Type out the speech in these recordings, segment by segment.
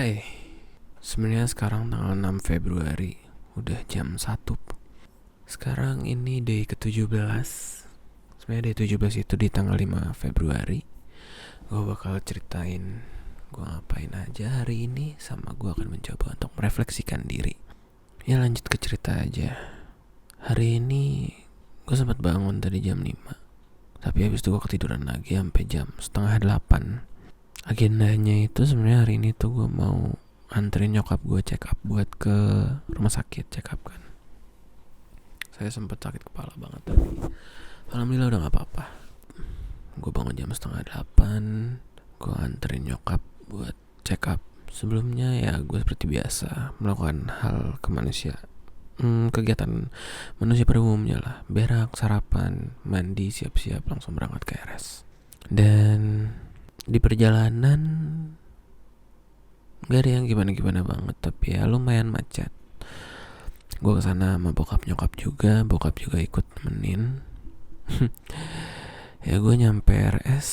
Hai, sebenarnya sekarang tanggal 6 Februari, udah jam 1. Sekarang ini day ke-17. Sebenarnya day 17 itu di tanggal 5 Februari. Gue bakal ceritain gue ngapain aja hari ini, sama gue akan mencoba untuk merefleksikan diri. Ya lanjut ke cerita aja. Hari ini gue sempat bangun tadi jam 5. Tapi habis itu gue ketiduran lagi sampai jam setengah 8. Agendanya itu sebenarnya hari ini tuh gue mau anterin nyokap gue check up buat ke rumah sakit check up kan. Saya sempet sakit kepala banget tapi alhamdulillah udah gak apa-apa. Gue bangun jam setengah 8, gue anterin nyokap buat check up. Sebelumnya ya gue seperti biasa melakukan hal kegiatan manusia pada umumnya lah. Berak, sarapan, mandi, siap-siap langsung berangkat ke RS. Dan di perjalanan gak ada yang gimana-gimana banget, tapi ya lumayan macet. Gue kesana sama bokap juga ikut nemenin. Ya gue nyampe RS,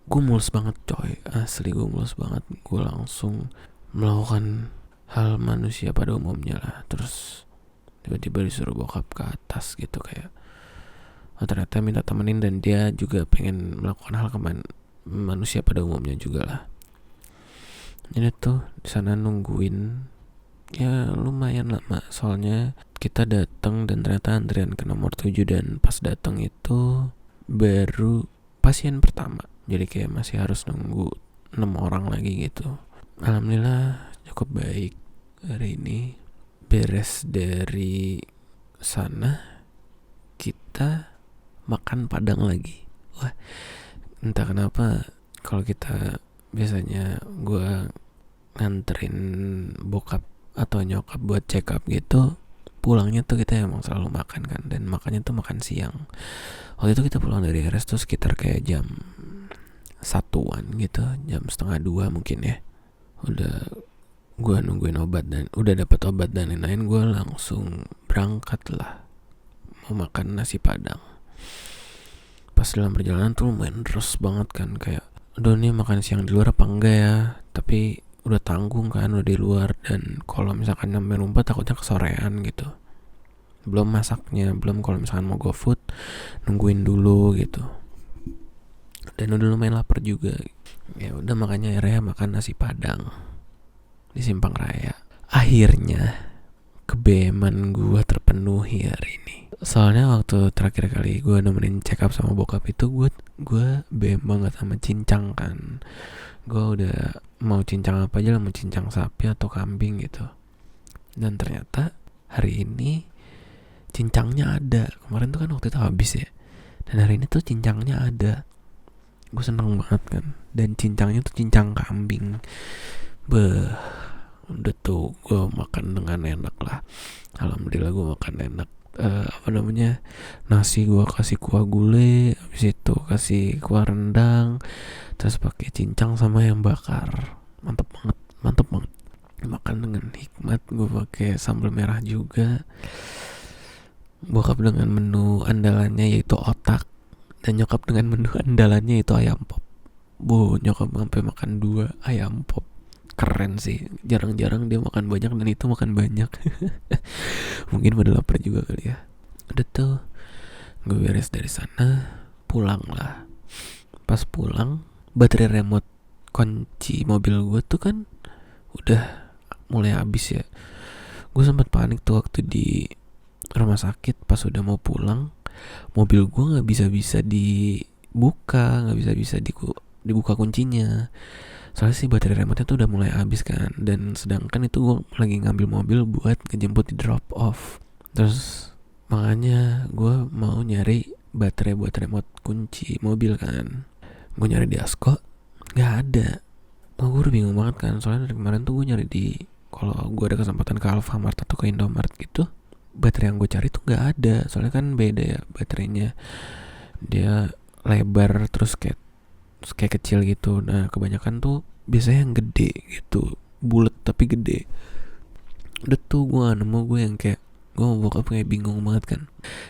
gue mulus banget coy, asli gue mulus banget. Gue langsung melakukan hal manusia pada umumnya lah. Terus tiba-tiba disuruh bokap ke atas gitu, kayak ternyata minta temenin dan dia juga pengen melakukan hal manusia pada umumnya juga lah. Ini tuh di sana nungguin ya lumayan lama, soalnya kita datang dan ternyata antrian ke nomor 7, dan pas datang itu baru pasien pertama, jadi kayak masih harus nunggu 6 orang lagi gitu. Alhamdulillah cukup baik hari ini. Beres dari sana kita makan padang lagi. Wah, entah kenapa kalau kita biasanya gue nganterin bokap atau nyokap buat check up gitu, pulangnya tuh kita emang selalu makan kan, dan makannya tuh makan siang. Waktu itu kita pulang dari RS tuh sekitar kayak jam 1-an gitu, jam setengah 2 mungkin ya. Udah gue nungguin obat dan udah dapat obat dan lain-lain, gue langsung berangkat lah mau makan nasi padang. Pas dalam perjalanan tuh lumayan terus banget kan, kayak aduh nih makan siang di luar apa enggak ya, tapi udah tanggung kan, udah di luar, dan kalau misalkan nyampe rumah takutnya kesorean gitu. Belum masaknya, belum kalau misalkan mau GoFood nungguin dulu gitu. Dan udah lumayan lapar juga. Ya udah makanya akhirnya makan nasi padang di Simpang Raya. Akhirnya kebeman gue terpenuhi hari ini. Soalnya waktu terakhir kali gue nemenin check up sama bokap itu gue BM banget sama cincang kan. Gue udah mau cincang apa aja lah, mau cincang sapi atau kambing gitu. Dan ternyata hari ini cincangnya ada. Kemarin tuh kan waktu itu habis ya, dan hari ini tuh cincangnya ada. Gue seneng banget kan. Dan cincangnya tuh cincang kambing. Udah tuh gue makan dengan enak lah. Alhamdulillah gue makan enak. Nasi gue kasih kuah gulai, habis itu kasih kuah rendang, terus pakai cincang sama yang bakar. Mantep banget. Makan dengan hikmat. Gue pakai sambal merah juga. Bokap dengan menu andalannya yaitu otak, dan nyokap dengan menu andalannya yaitu ayam pop. Nyokap sampai makan 2 ayam pop. Keren sih, jarang-jarang dia makan banyak dan itu makan banyak. Mungkin pada lapar juga kali ya. Udah tuh gue beres dari sana, pulang lah. Pas pulang, baterai remote kunci mobil gue tuh kan udah mulai habis ya. Gue sempat panik tuh waktu di rumah sakit. Pas udah mau pulang, mobil gue nggak bisa dibuka, nggak bisa dibuka kuncinya. Soalnya sih baterai remote-nya tuh udah mulai habis kan, dan sedangkan itu gue lagi ngambil mobil buat ngejemput di drop off. Terus makanya gue mau nyari baterai buat remote kunci mobil kan. Gue nyari di Asko, nggak ada. Gue udah bingung banget kan, soalnya dari kemarin tuh gue nyari kalau gue ada kesempatan ke Alfamart atau ke Indomart gitu, baterai yang gue cari tuh nggak ada. Soalnya kan beda ya baterainya, dia lebar terus kayak kecil gitu. Nah kebanyakan tuh biasanya yang gede gitu, bulat tapi gede. Udah tuh gue nemu, gue yang kayak gue mau bokap kayak bingung banget kan,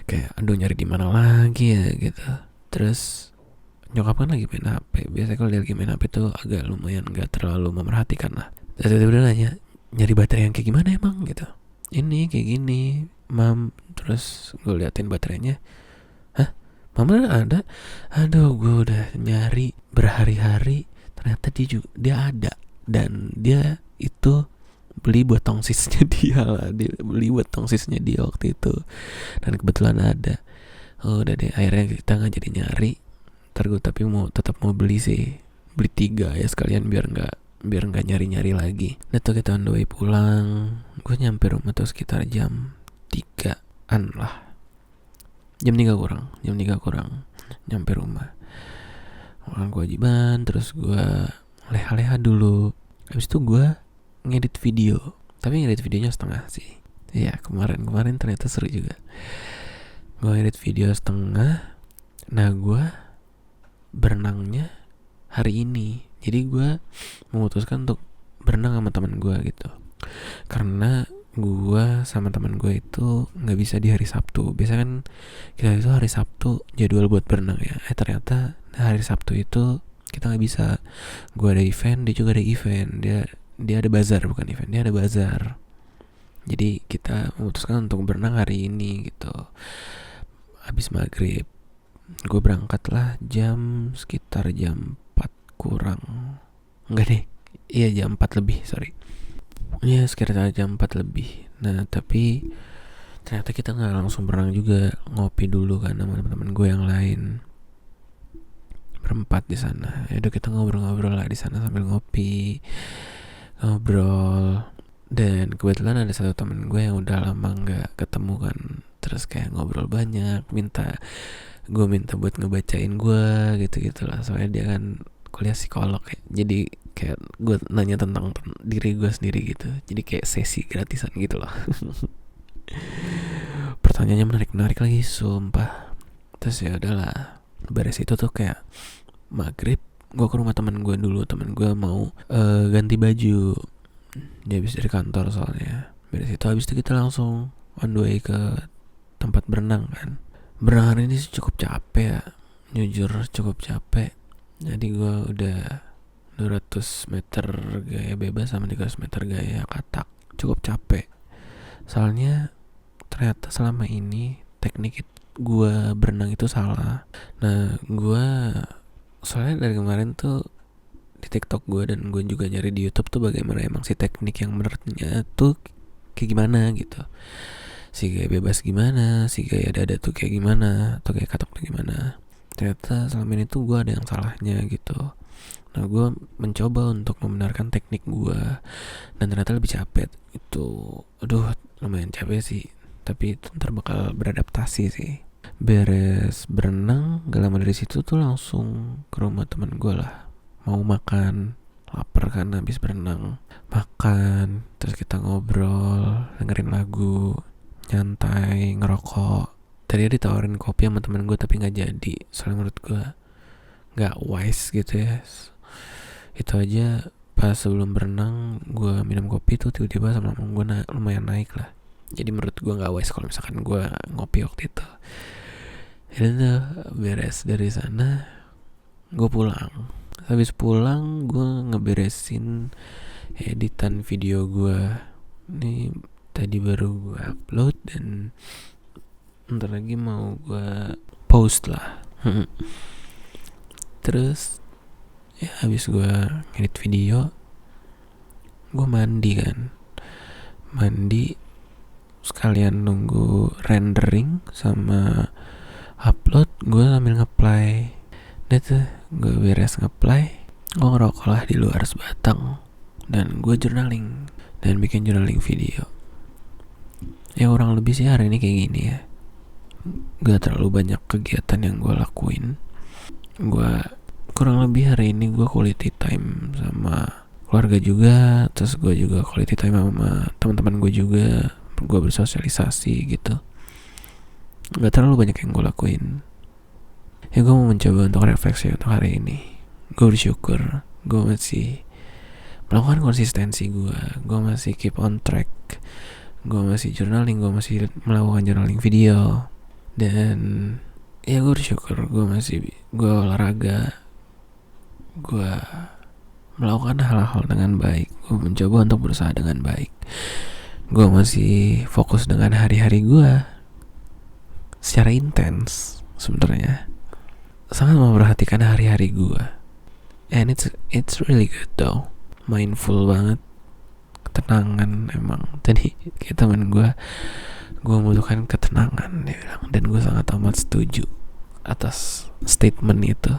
kayak aduh nyari di mana lagi ya gitu. Terus nyokap kan lagi main HP. Biasanya kalau dia lagi main HP tuh agak lumayan gak terlalu memperhatikan lah. Terus tiba-tiba dia nanya, nyari baterai yang kayak gimana emang gitu. Ini kayak gini mam. Terus gue liatin baterainya. Hah, mama ada? Aduh, gue udah nyari berhari-hari, ternyata dia ada. Dan dia itu beli buat tongsisnya dia lah. Dia beli buat tongsisnya dia waktu itu. Dan kebetulan ada. Oh, udah deh, akhirnya kita nggak jadi nyari. Ntar gue tapi tetap mau beli sih. Beli 3 ya sekalian biar nggak nyari-nyari lagi. Nah tuh kita on the way pulang. Gue nyampe rumah tuh sekitar jam 3-an lah. Jam 3 kurang nyampe rumah. Orang kewajiban. Terus gue leha-leha dulu. Habis itu gue ngedit video. Tapi ngedit videonya setengah sih. Iya, kemarin ternyata seru juga. Gue ngedit video setengah. Nah gue berenangnya hari ini. Jadi gue memutuskan untuk berenang sama teman gue gitu. Karena gue sama teman gue itu nggak bisa di hari Sabtu. Biasanya kan kita itu hari Sabtu jadwal buat berenang ya. Ternyata hari Sabtu itu kita nggak bisa. Gue ada event, dia juga ada event. Dia ada bazar, bukan event, dia ada bazar. Jadi kita memutuskan untuk berenang hari ini gitu. Habis maghrib gue berangkat lah sekitar jam 4 kurang. Enggak deh, iya jam 4 lebih, sorry. Iya sekitar jam 4 lebih. Nah tapi ternyata kita gak langsung berenang juga. Ngopi dulu kan sama teman-teman gue yang lain, berempat di sana. Yaudah kita ngobrol-ngobrol lah di sana sambil ngobrol. Dan kebetulan ada satu temen gue yang udah lama gak ketemu kan. Terus kayak ngobrol banyak, gue minta buat ngebacain gue gitu-gitu lah. Soalnya dia kan kuliah psikolog ya. Jadi kayak gue nanya tentang diri gue sendiri gitu. Jadi kayak sesi gratisan gitu loh. Pertanyaannya menarik lagi, sumpah. Terus ya udahlah, beres itu tuh kayak maghrib gue ke rumah teman gue dulu. Teman gue mau ganti baju, dia habis dari kantor soalnya. Beres itu habis itu kita langsung on the way ke tempat berenang kan. Berenang hari ini sih cukup capek ya, jujur cukup capek. Jadi gue udah 200 meter gaya bebas sama 300 meter gaya katak. Cukup capek. Soalnya ternyata selama ini teknik gue berenang itu salah. Nah gue soalnya dari kemarin tuh di TikTok gue dan gue juga nyari di YouTube tuh bagaimana emang si teknik yang menurutnya tuh kayak gimana gitu. Si gaya bebas gimana, si gaya dada tuh kayak gimana, atau gaya katok tuh gimana. Ternyata selama ini tuh gue ada yang salahnya gitu. Nah gue mencoba untuk membenarkan teknik gue, dan ternyata lebih capek. Itu aduh lumayan capek sih. Tapi itu ntar bakal beradaptasi sih. Beres berenang, gak lama dari situ tuh langsung ke rumah teman gue lah. Mau makan, lapar kan habis berenang. Makan, terus kita ngobrol, dengerin lagu, nyantai, ngerokok. Tadi ditawarin kopi sama temen gue tapi gak jadi. Soalnya menurut gue gak wise gitu ya. Itu aja pas sebelum berenang gue minum kopi tuh tiba-tiba sama lambung gue lumayan naik lah. Jadi menurut gue gak wise kalau misalkan gue ngopi waktu itu. Dan tuh beres dari sana gue pulang. Habis pulang gue ngeberesin editan video gue. Ini tadi baru gue upload dan ntar lagi mau gue post lah. Terus ya habis gue ngedit video, gue mandi sekalian nunggu rendering sama upload. Gue sambil nge-play. Udah tuh gue beres nge-play, gue ngerokok lah di luar sebatang. Dan gue journaling dan bikin journaling video. Ya kurang lebih sih hari ini kayak gini ya. Gak terlalu banyak kegiatan yang gue lakuin. Gue kurang lebih hari ini gue quality time sama keluarga juga. Terus gue juga quality time sama teman-teman gue juga. Gue bersosialisasi gitu. Gak terlalu banyak yang gue lakuin. Ya gue mau mencoba untuk refleksi untuk hari ini. Gue bersyukur gue masih melakukan konsistensi gue masih keep on track, gue masih journaling, gue masih melakukan journaling video. Dan ya gue bersyukur gue olahraga, gue melakukan hal-hal dengan baik. Gue mencoba untuk berusaha dengan baik. Gue masih fokus dengan hari-hari gue secara intens sebenarnya. Sangat memperhatikan hari-hari gue. And it's really good though. Mindful banget, ketenangan emang. Tadi kayak temen gue membutuhkan ketenangan dia bilang, dan gue sangat amat setuju atas statement itu.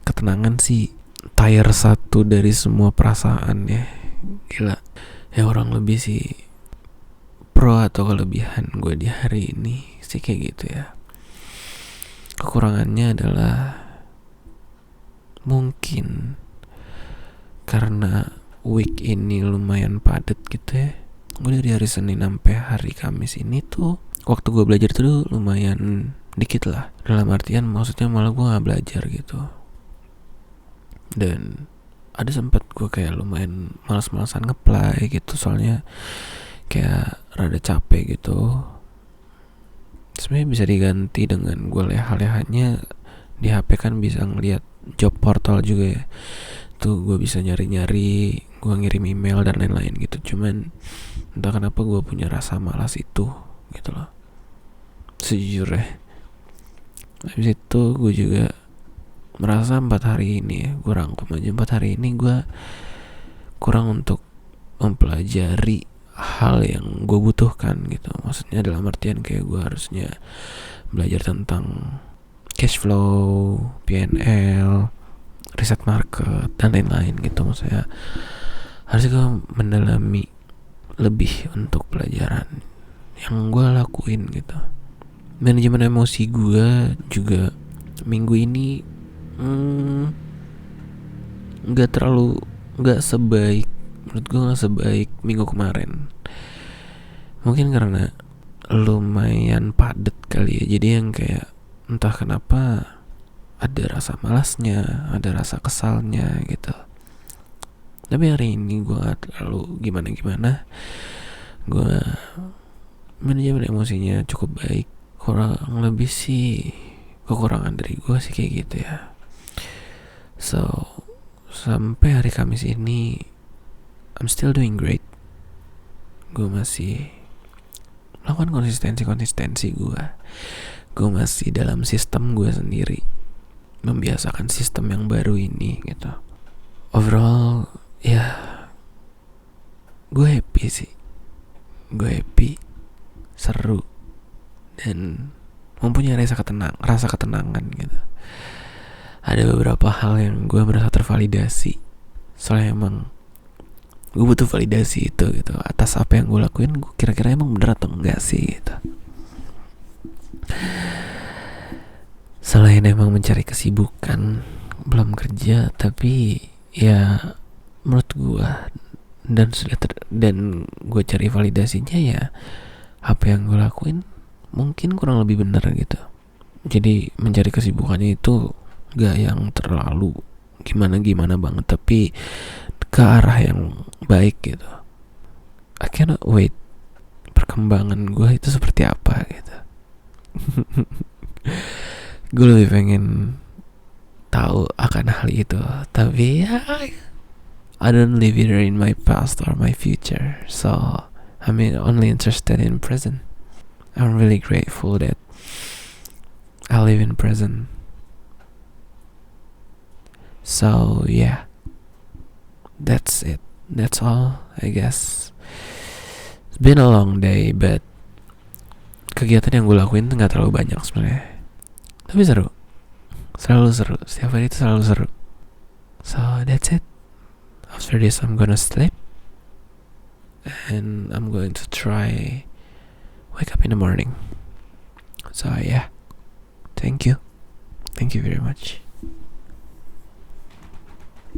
Ketenangan sih tier 1 dari semua perasaan ya. Gila. Ya orang lebih sih pro atau kelebihan gue di hari ini sih kayak gitu ya. Kekurangannya adalah mungkin karena week ini lumayan padat gitu ya. Gue dari hari Senin sampai hari Kamis ini tuh waktu gue belajar tuh lumayan dikit lah. Dalam artian maksudnya malah gue gak belajar gitu. Dan ada sempat gue kayak lumayan malas-malasan nge-play gitu, soalnya kayak rada capek gitu. Sebenarnya bisa diganti dengan gue leha-lehanya di HP kan bisa ngeliat job portal juga ya. Tuh gue bisa nyari-nyari, gue ngirim email dan lain-lain gitu. Cuman entah kenapa gue punya rasa malas itu gitu loh, sejujurnya. Habis itu gue juga merasa 4 hari ini ya, gue rangkum aja 4 hari ini gue kurang untuk mempelajari hal yang gue butuhkan gitu. Maksudnya dalam artian kayak gue harusnya belajar tentang cash flow, PNL, riset market dan lain-lain gitu. Maksudnya harusnya gue mendalami lebih untuk pelajaran yang gue lakuin gitu. Manajemen emosi gue juga minggu ini nggak sebaik, menurut gue nggak sebaik minggu kemarin. Mungkin karena lumayan padat kali ya, jadi yang kayak entah kenapa ada rasa malasnya, ada rasa kesalnya gitu. Tapi hari ini gue gak terlalu gimana-gimana. Gue manajemen emosinya cukup baik. Kurang lebih sih kekurangan dari gue sih kayak gitu ya. So sampai hari Kamis ini I'm still doing great. Gue masih melakukan konsistensi gue. Gue masih dalam sistem gue sendiri, membiasakan sistem yang baru ini gitu. Overall ya gue happy sih. Gue happy, seru, dan mempunyai rasa ketenangan gitu. Ada beberapa hal yang gue merasa tervalidasi, soalnya emang gue butuh validasi itu gitu atas apa yang gue lakuin. Kira-kira emang bener atau enggak sih gitu. Selain emang mencari kesibukan, belum kerja, tapi ya menurut gue dan gue cari validasinya ya apa yang gue lakuin mungkin kurang lebih benar gitu. Jadi mencari kesibukannya itu gak yang terlalu gimana banget, tapi ke arah yang baik gitu. I cannot wait perkembangan gue itu seperti apa gitu. Gue lebih pengen tahu akan hal itu, tapi ya I don't live either in my past or my future, so I'm only interested in present. I'm really grateful that I live in present. So yeah, that's it. That's all, I guess. It's been a long day, but kegiatan yang gue lakuin tuh gak terlalu banyak sebenarnya. Tapi seru. Selalu seru. Setiap hari itu selalu seru. So that's it. After this I'm gonna sleep. And I'm going to try wake up in the morning. So yeah. Thank you. Thank you very much.